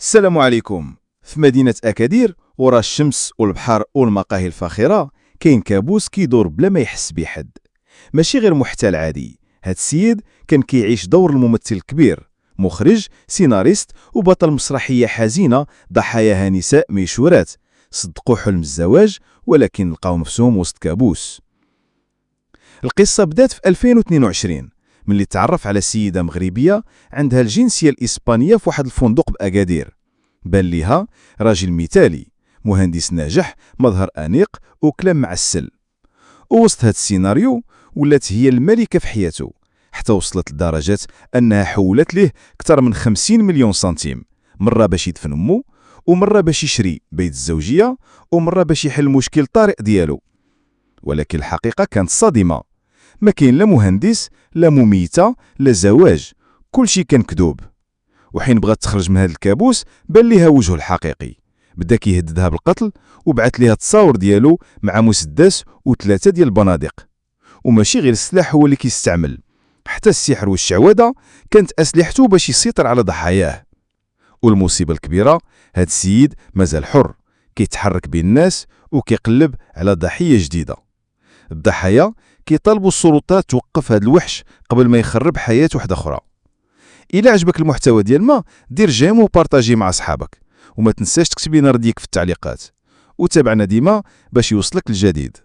السلام عليكم. في مدينة أكادير ورا الشمس والبحر والمقاهي الفاخرة كاين كابوس كيدور بلا ما يحس بيه حد. ماشي غير محتال عادي، هاد السيد كان كيعيش دور الممثل الكبير، مخرج، سيناريست وبطل مسرحية حزينة ضحاياها نساء ميشورات صدقوا حلم الزواج ولكن لقاو نفسهم وسط كابوس. القصة بدات في 2022 ملي تعرف على سيدة مغربية عندها الجنسية الإسبانية في واحد الفندق بأكادير. بان ليها راجل مثالي، مهندس ناجح، مظهر أنيق وكلام معسل. ووسط هاد السيناريو ولات هي الملكة في حياته، حتى وصلت لدرجة أنها حولت ليه أكثر من 50 مليون سنتيم، مرة باش يدفن أمه، ومرة باش يشري بيت الزوجية، ومرة باش يحل مشكل طارئ ديالو. ولكن الحقيقة كانت صادمة، ما كاين لا مهندس لا مميتة لا زواج، كلشي كان كذوب. وحين بغات تخرج من هذا الكابوس بان ليها وجهه الحقيقي، بدا كيهددها بالقتل وبعث ليها التصاور ديالو مع مسدس وثلاثه ديال البنادق. وماشي غير السلاح هو اللي كيستعمل، حتى السحر والشعوذه كانت اسلحته باش يسيطر على ضحاياه. والمصيبه الكبيره، هاد السيد مازال حر، كيتحرك بين الناس وكيقلب على ضحيه جديده. الضحايا كيطالبوا السلطات توقف هاد الوحش قبل ما يخرب حياة واحدة أخرى. إلا عجبك المحتوى ديال ما دير جيم وبارطاجي مع أصحابك، وما تنساش تكتب لنا رديك في التعليقات، وتابعنا ديما باش يوصلك الجديد.